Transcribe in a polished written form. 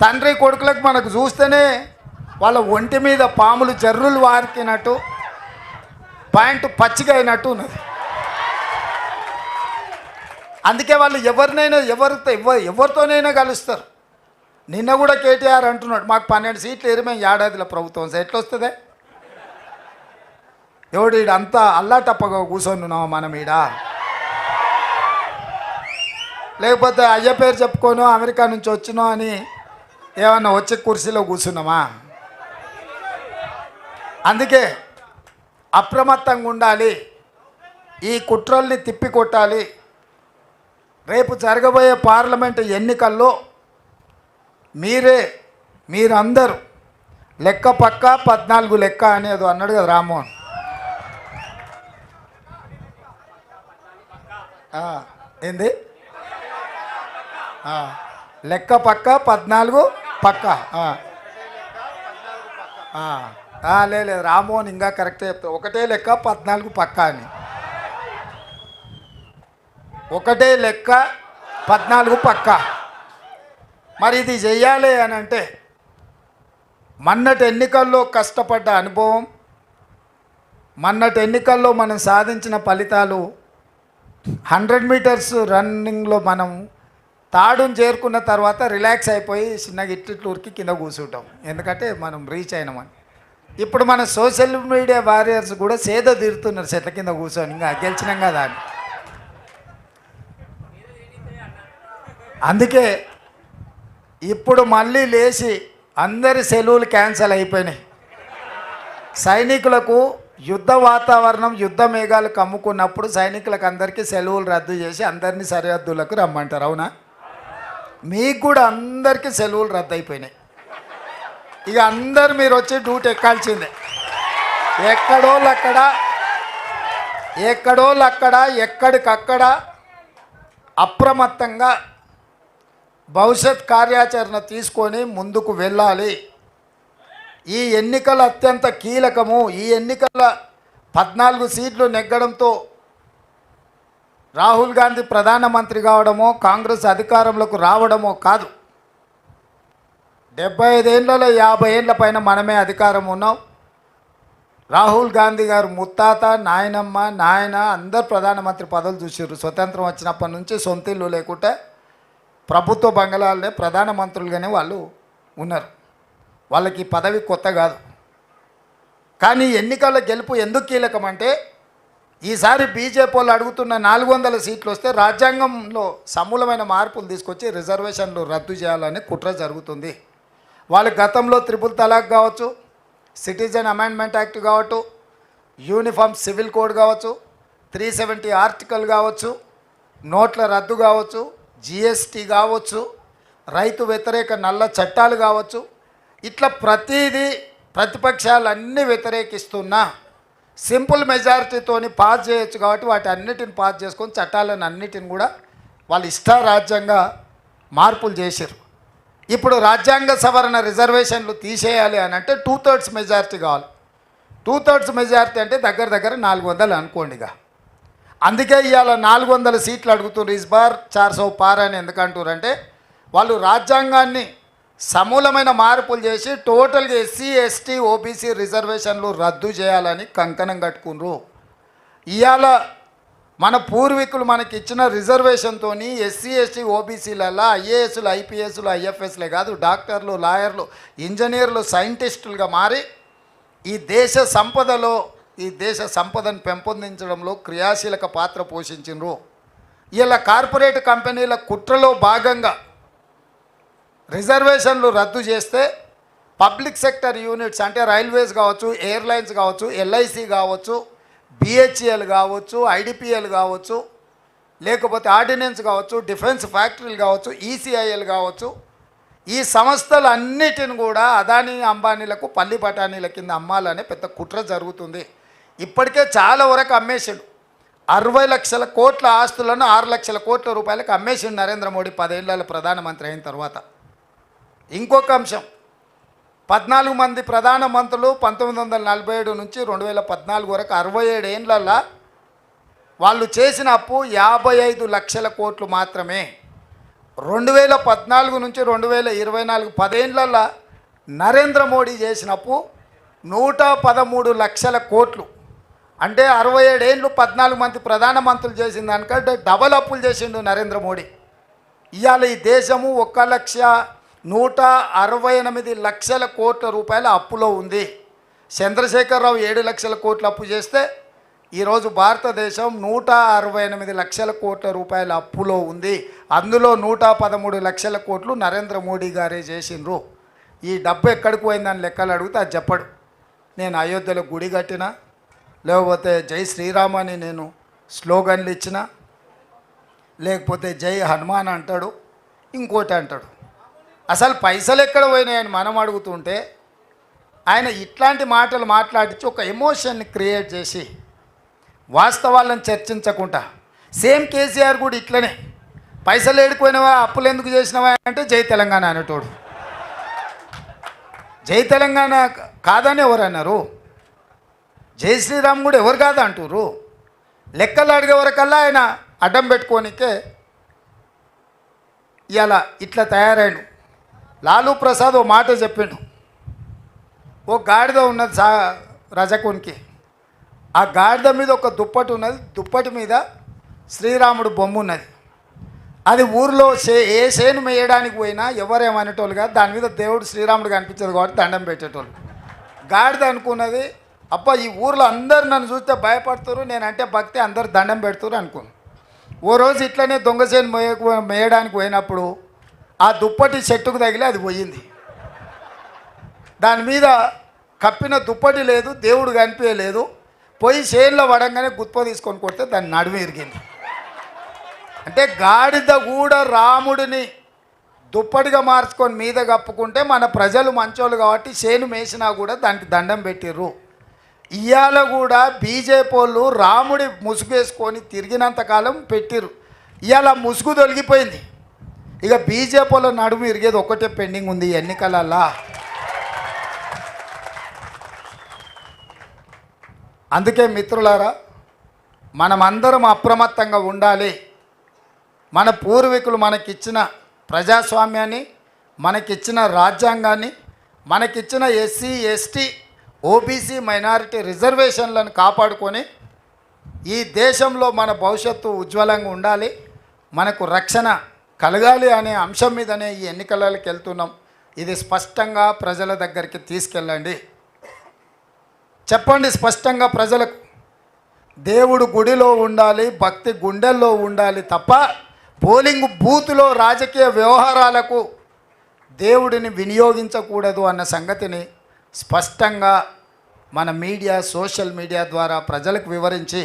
తండ్రి కొడుకులకు మనకు చూస్తేనే వాళ్ళ ఒంటి మీద పాములు జర్రులు వారికినట్టు పాయింట్ పచ్చిగా అయినట్టు ఉన్నది. అందుకే వాళ్ళు ఎవరితోనైనా కలుస్తారు. నిన్న కూడా కేటీఆర్ అంటున్నాడు, మాకు 12 సీట్లు ఎరిమే ఏడాదిలో ప్రభుత్వం ఎట్లా వస్తుందే? ఎవడు ఈడ అంతా అల్లాటప్పగా కూర్చొని ఉన్నావా మనం ఈడ? లేకపోతే అయ్య పేరు చెప్పుకోను అమెరికా నుంచి వచ్చినో అని ఏమన్నా వచ్చి కుర్చీలో కూర్చున్నామా? అందుకే అప్రమత్తంగా ఉండాలి, ఈ కుట్రల్ని తిప్పికొట్టాలి. రేపు జరగబోయే పార్లమెంటు ఎన్నికల్లో మీరందరూ లెక్క పక్క 14 లెక్క అనేది అన్నాడు కదా రామ్మోహన్. ఏంది లెక్క పక్క 14 పక్క. లేదు రామ్మోహన్ ఇంకా కరెక్టే చెప్తా. ఒకటే లెక్క 14 పక్క అని. ఒకటే లెక్క 14 పక్క. మరి ఇది చెయ్యాలి అని అంటే మొన్నటి ఎన్నికల్లో కష్టపడ్డ అనుభవం, మొన్నటి ఎన్నికల్లో మనం సాధించిన ఫలితాలు, 100 మీటర్స్ రన్నింగ్లో మనం తాడును చేరుకున్న తర్వాత రిలాక్స్ అయిపోయి చిన్నగా ఇట్లూరికి కింద కూర్చుంటాం, ఎందుకంటే మనం రీచ్ అయినామని. ఇప్పుడు మన సోషల్ మీడియా వారియర్స్ కూడా సేద తీరుతున్నారు చెట్ల కింద కూర్చొని, ఇంకా గెలిచినాం కదా అని. అందుకే ఇప్పుడు మళ్ళీ లేచి అందరి సెలవులు క్యాన్సిల్ అయిపోయినాయి. సైనికులకు యుద్ధ వాతావరణం, యుద్ధ మేఘాలు కమ్ముకున్నప్పుడు సైనికులకు అందరికీ సెలవులు రద్దు చేసి అందరినీ సరిహద్దులకు రమ్మంటారు, అవునా? మీకు కూడా అందరికీ సెలవులు రద్దు అయిపోయినాయి. ఇక అందరు మీరు వచ్చి డ్యూటీ ఎక్కాల్సిందే. ఎక్కడోళ్ళక్కడ ఎక్కడికక్కడ అప్రమత్తంగా భవిష్యత్ కార్యాచరణ తీసుకొని ముందుకు వెళ్ళాలి. ఈ ఎన్నికలు అత్యంత కీలకము. ఈ ఎన్నికల 14 సీట్లు నెగ్గడంతో రాహుల్ గాంధీ ప్రధానమంత్రి కావడమో కాంగ్రెస్ అధికారంలోకి రావడమో కాదు, 75 ఏళ్ళలో 50 ఏళ్ళ పైన మనమే అధికారం ఉన్నాం. రాహుల్ గాంధీ గారు ముత్తాత, నాయనమ్మ, నాయన అందరు ప్రధానమంత్రి పదవులు చూసారు. స్వతంత్రం వచ్చినప్పటి నుంచి సొంత ఇల్లు లేకుంటే ప్రభుత్వ బంగళాలనే ప్రధానమంత్రులుగానే వాళ్ళు ఉన్నారు. వాళ్ళకి పదవి కొత్త కాదు. కానీ ఎన్నికల గెలుపు ఎందుకు కీలకం అంటే, ఈసారి బీజేపీ వాళ్ళు అడుగుతున్న 400 సీట్లు వస్తే రాజ్యాంగంలో సమూలమైన మార్పులు తీసుకొచ్చి రిజర్వేషన్లు రద్దు చేయాలని కుట్ర జరుగుతుంది. వాళ్ళు గతంలో 3 తలాక్ కావచ్చు, సిటిజన్ అమెండ్మెంట్ యాక్ట్ కావచ్చు, యూనిఫామ్ సివిల్ కోడ్ కావచ్చు, 370 ఆర్టికల్ కావచ్చు, నోట్ల రద్దు కావచ్చు, జిఎస్టీ కావచ్చు, రైతు వ్యతిరేక నల్ల చట్టాలు కావచ్చు, ఇట్లా ప్రతిదీ ప్రతిపక్షాలన్నీ వ్యతిరేకిస్తున్నా సింపుల్ మెజారిటీతోని పాస్ చేయొచ్చు కాబట్టి వాటి అన్నిటిని పాస్ చేసుకొని చట్టాలను అన్నిటిని కూడా వాళ్ళు ఇష్టారాజ్యంగా మార్పులు చేశారు. ఇప్పుడు రాజ్యాంగ సవరణ రిజర్వేషన్లు తీసేయాలి అని అంటే 2/3 మెజారిటీ కావాలి. 2/3 మెజారిటీ అంటే దగ్గర 400 అనుకోండిగా. అందుకే ఇవాళ 400 సీట్లు అడుగుతున్నారు. ఇస్ బార్ 400 పార్ అని ఎందుకంటారంటే వాళ్ళు రాజ్యాంగాన్ని సమూలమైన మార్పులు చేసి టోటల్గా ఎస్సీ ఎస్టీ ఓబీసీ రిజర్వేషన్లు రద్దు చేయాలని కంకణం కట్టుకున్నారు. ఇవాళ మన పూర్వీకులు మనకి ఇచ్చిన రిజర్వేషన్తో ఎస్సీ ఎస్టీ ఓబీసీలలో ఐఏఎస్లు ఐపీఎస్లు ఐఎఫ్ఎస్లే కాదు, డాక్టర్లు, లాయర్లు, ఇంజనీర్లు, సైంటిస్టులుగా మారి ఈ దేశ సంపదను పెంపొందించడంలో క్రియాశీలక పాత్ర పోషించినరు. ఇలా కార్పొరేట్ కంపెనీల కుట్రలో భాగంగా రిజర్వేషన్లు రద్దు చేస్తే పబ్లిక్ సెక్టర్ యూనిట్స్ అంటే రైల్వేస్ కావచ్చు, ఎయిర్లైన్స్ కావచ్చు, ఎల్ఐసి కావచ్చు, బిహెచ్ఎల్ కావచ్చు, ఐడిపిఎల్ కావచ్చు, లేకపోతే ఆర్డినెన్స్ కావచ్చు, డిఫెన్స్ ఫ్యాక్టరీలు కావచ్చు, ఈసీఐఎల్ కావచ్చు, ఈ సంస్థలన్నిటిని కూడా అదానీ అంబానీలకు పల్లి బఠానీల కింద అమ్మాలనే పెద్ద కుట్ర జరుగుతుంది. ఇప్పటికే చాలా వరకు అమ్మేసాడు. 60 లక్షల కోట్ల ఆస్తులను 6 లక్షల కోట్ల రూపాయలకు అమ్మేసిండు నరేంద్ర మోడీ 10 ఏళ్ళ ప్రధానమంత్రి అయిన తర్వాత. ఇంకొక అంశం, 14 మంది ప్రధానమంత్రులు 1947 నుంచి 2014 వరకు 67 ఏళ్ళల్లో వాళ్ళు చేసిన అప్పు 55 లక్షల కోట్లు మాత్రమే. 2014 నుంచి 2024 10 నరేంద్ర మోడీ చేసినప్పు 113 లక్షల కోట్లు. అంటే 67 ఏళ్ళు 14 మంది ప్రధానమంత్రులు చేసిన దానికంటే డబల్ అప్పులు చేసిండు నరేంద్ర మోడీ. ఇవాళ ఈ దేశము 1,168 లక్షల కోట్ల రూపాయల అప్పులో ఉంది. చంద్రశేఖరరావు 7 లక్షల కోట్ల అప్పు చేస్తే ఈరోజు భారతదేశం 168 లక్షల కోట్ల రూపాయల అప్పులో ఉంది. అందులో 113 లక్షల కోట్లు నరేంద్ర మోడీ గారే చేసిండ్రు. ఈ డబ్బు ఎక్కడికి పోయిందని లెక్కలు అడిగితే అది చెప్పడు. నేను అయోధ్యలో గుడి కట్టినా, లేకపోతే జై శ్రీరామ్ అని నేను స్లోగన్లు ఇచ్చిన, లేకపోతే జై హనుమాన్ అంటాడు, ఇంకోటి అంటాడు. అసలు పైసలు ఎక్కడ పోయినాయని మనం అడుగుతుంటే ఆయన ఇట్లాంటి మాటలు మాట్లాడించి ఒక ఎమోషన్ని క్రియేట్ చేసి వాస్తవాలను చర్చించకుండా, సేమ్ కేసీఆర్ కూడా ఇట్లనే పైసలు ఏడుకుపోయినవా, అప్పులు ఎందుకు చేసినవా అంటే జై తెలంగాణ అనేటోడు. జై తెలంగాణ కాదని ఎవరు అన్నారు? జై శ్రీరామ్ కూడా ఎవరు కాదు అంటారు. లెక్కలు అడిగే వరకల్లా ఆయన అడ్డం పెట్టుకోనికే ఇలా ఇట్లా తయారైండు. లాలూ ప్రసాద్ ఓ మాట చెప్పిండు. ఓ గాడిద ఉన్నది రజకునికి. ఆ గాడిద మీద ఒక దుప్పటి ఉన్నది, దుప్పటి మీద శ్రీరాముడు బొమ్మ ఉన్నది. అది ఊరిలో ఏ సేను మేయడానికి పోయినా ఎవరేమనేటోళ్ళు కాదు, దాని మీద దేవుడు శ్రీరాముడు కనిపించదు కాబట్టి దండం పెట్టేటోళ్ళు. గాడిద అనుకున్నది, అప్ప ఈ ఊర్లో అందరు నన్ను చూస్తే భయపడుతున్నారు, నేనంటే భక్తి అందరు దండం పెడుతున్నారు అనుకున్నాను. ఓ రోజు ఇట్లనే దొంగసేను మేయడానికి పోయినప్పుడు ఆ దుప్పటి చెట్టుకు తగిలి అది పోయింది. దాని మీద కప్పిన దుప్పటి లేదు, దేవుడు కనిపించలేదు. పోయి చేనులో పడంగానే గుత్ప తీసుకొని కొడితే దాన్ని నడుము ఇరిగింది. అంటే గాడిద కూడా రాముడిని దుప్పటిగా మార్చుకొని మీద కప్పుకుంటే మన ప్రజలు మంచోళ్ళు కాబట్టి చేను మేసినా కూడా దానికి దండం పెట్టిర్రు. ఇవాళ కూడా బీజేపీ వాళ్ళు రాముడి ముసుగు వేసుకొని తిరిగినంతకాలం పెట్టిర్రు. ఇవాళ ముసుగు తొలగిపోయింది. ఇక బీజేపీ వాళ్ళ నడుము ఇరిగేది ఒకటే పెండింగ్ ఉంది ఎన్నికలల్లా. అందుకే మిత్రులారా, మనమందరం అప్రమత్తంగా ఉండాలి. మన పూర్వీకులు మనకిచ్చిన ప్రజాస్వామ్యాన్ని, మనకిచ్చిన రాజ్యాంగాన్ని, మనకిచ్చిన ఎస్సీ ఎస్టీ ఓబీసీ మైనారిటీ రిజర్వేషన్లను కాపాడుకొని ఈ దేశంలో మన భవిష్యత్తు ఉజ్వలంగా ఉండాలి, మనకు రక్షణ కలగాలి అనే అంశం మీదనే ఈ ఎన్నికలకి వెళ్తున్నాం. ఇది స్పష్టంగా ప్రజల దగ్గరికి తీసుకెళ్ళండి. చెప్పండి స్పష్టంగా ప్రజలకు. దేవుడు గుడిలో ఉండాలి, భక్తి గుండెల్లో ఉండాలి తప్ప పోలింగ్ బూత్లో రాజకీయ వ్యవహారాలకు దేవుడిని వినియోగించకూడదు అన్న సంగతిని స్పష్టంగా మన మీడియా, సోషల్ మీడియా ద్వారా ప్రజలకు వివరించి